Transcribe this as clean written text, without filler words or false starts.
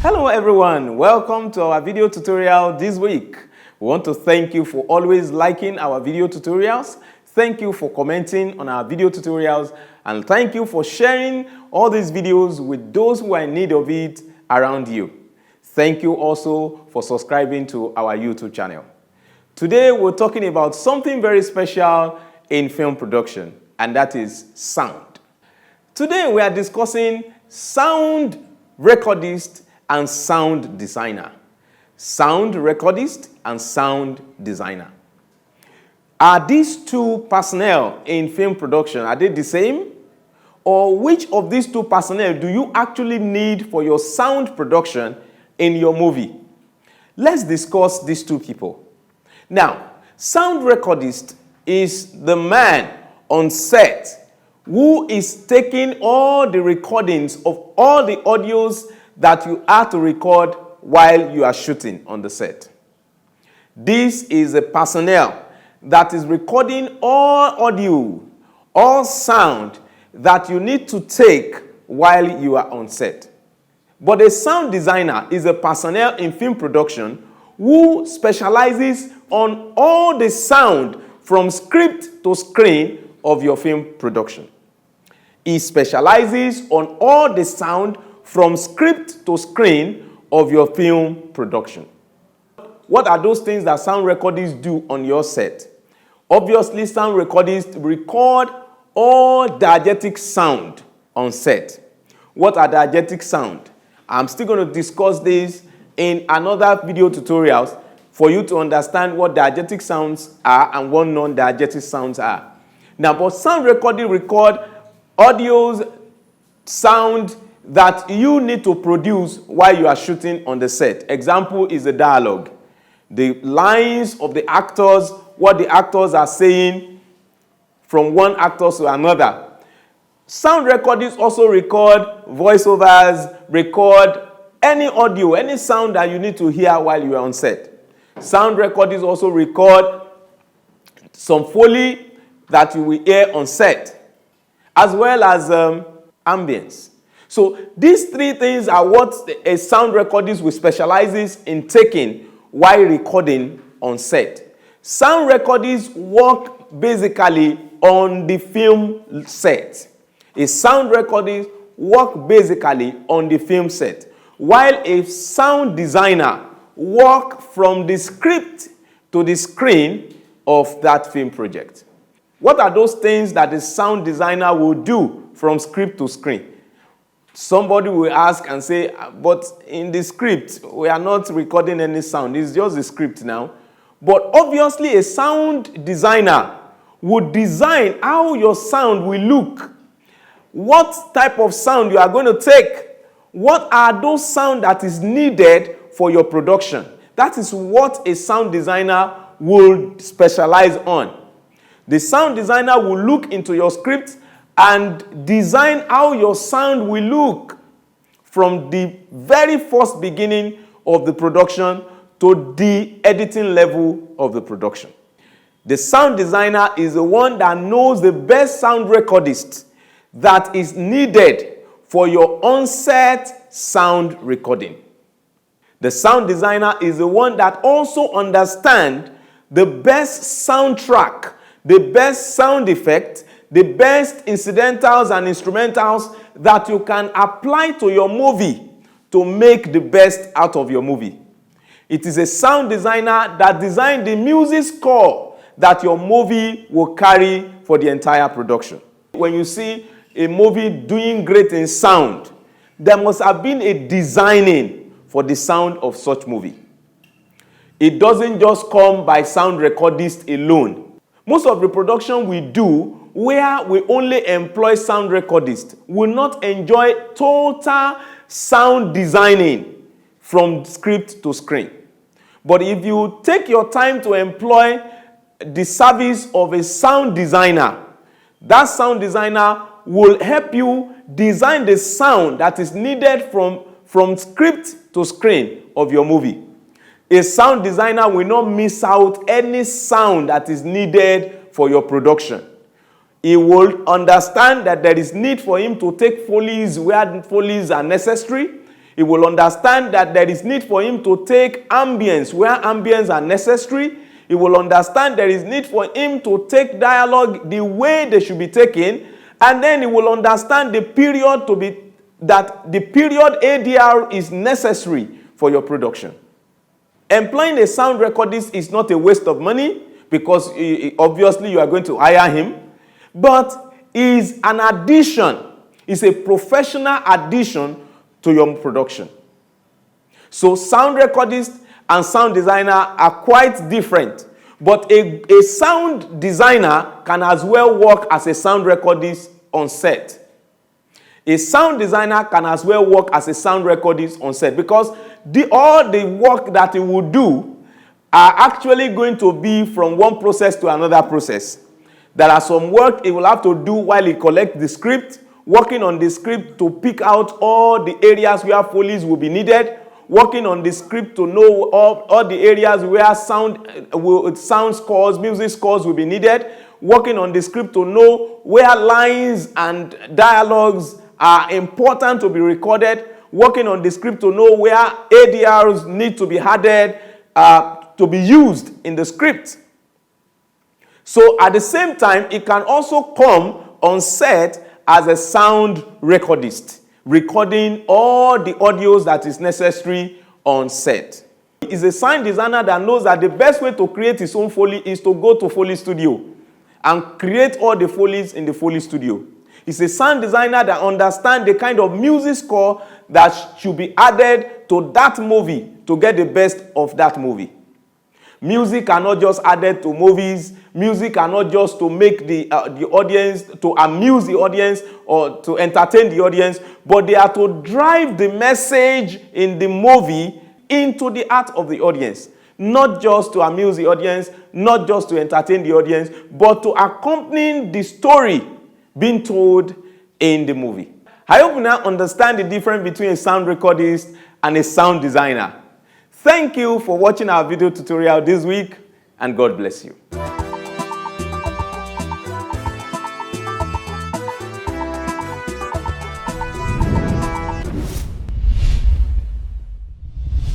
Hello everyone, welcome to our video tutorial this week. We want to thank you for always liking our video tutorials. Thank you for commenting on our video tutorials, and thank you for sharing all these videos with those who are in need of it around you. Thank you also for subscribing to our YouTube channel. Today we're talking about something very special in film production, and that is sound. Today we are discussing sound recordist and sound designer. Sound recordist and sound designer. Are these two personnel in film production, are they the same? Or which of these two personnel do you actually need for your sound production in your movie? Let's discuss these two people. Now, sound recordist is the man on set who is taking all the recordings of all the audios that you are to record while you are shooting on the set. This is a personnel that is recording all audio, all sound that you need to take while you are on set. But a sound designer is a personnel in film production who specializes on all the sound from script to screen of your film production. He specializes on all the sound from script to screen of your film production. What are those things that sound recordists do on your set? Obviously, sound recordists record all diegetic sound on set. What are diegetic sound? I'm still going to discuss this in another video tutorials for you to understand what diegetic sounds are and what non-diegetic sounds are. Now, but sound recording record audios, sound that you need to produce while you are shooting on the set. Example is the dialogue. The lines of the actors, what the actors are saying from one actor to another. Sound recordists also record voiceovers, record any audio, any sound that you need to hear while you are on set. Sound recordists also record some Foley that you will hear on set, as well as ambience. So these three things are what a sound recordist will specializes in taking while recording on set. Sound recordists work basically on the film set. A sound recordist work basically on the film set, while a sound designer work from the script to the screen of that film project. What are those things that the sound designer will do from script to screen? Somebody will ask and say, but in the script, we are not recording any sound. It's just the script now. But obviously, a sound designer would design how your sound will look. What type of sound you are going to take. What are those sounds that is needed for your production? That is what a sound designer will specialize on. The sound designer will look into your script and design how your sound will look from the very first beginning of the production to the editing level of the production. The sound designer is the one that knows the best sound recordist that is needed for your on-set sound recording. The sound designer is the one that also understands the best soundtrack, the best sound effect, the best incidentals and instrumentals that you can apply to your movie to make the best out of your movie. It is a sound designer that designed the music score that your movie will carry for the entire production. When you see a movie doing great in sound, there must have been a designing for the sound of such movie. It doesn't just come by sound recordist alone. Most of the production we do where we only employ sound recordists will not enjoy total sound designing from script to screen. But if you take your time to employ the service of a sound designer, that sound designer will help you design the sound that is needed from script to screen of your movie. A sound designer will not miss out any sound that is needed for your production. He will understand that there is need for him to take Foleys where Foleys are necessary. He will understand that there is need for him to take ambience where ambience are necessary. He will understand there is need for him to take dialogue the way they should be taken. And then he will understand the period that the period ADR is necessary for your production. Employing a sound recordist is not a waste of money because obviously you are going to hire him, but is an addition, is a professional addition to your production. So sound recordist and sound designer are quite different, but a sound designer can as well work as a sound recordist on set. A sound designer can as well work as a sound recordist on set because all the work that he will do are actually going to be from one process to another process. There are some work he will have to do while he collects the script, working on the script to pick out all the areas where Foley's will be needed, working on the script to know all the areas where sound scores, music scores will be needed, working on the script to know where lines and dialogues are important to be recorded, working on the script to know where ADRs need to be added to be used in the script. So at the same time, it can also come on set as a sound recordist, recording all the audios that is necessary on set. He is a sound designer that knows that the best way to create his own Foley is to go to Foley Studio and create all the Foleys in the Foley Studio. He's a sound designer that understands the kind of music score that should be added to that movie to get the best of that movie. Music are not just added to movies. Music are not just to make the audience, to amuse the audience or to entertain the audience, but they are to drive the message in the movie into the heart of the audience. Not just to amuse the audience, not just to entertain the audience, but to accompany the story being told in the movie. I hope you now understand the difference between a sound recordist and a sound designer. Thank you for watching our video tutorial this week, and God bless you.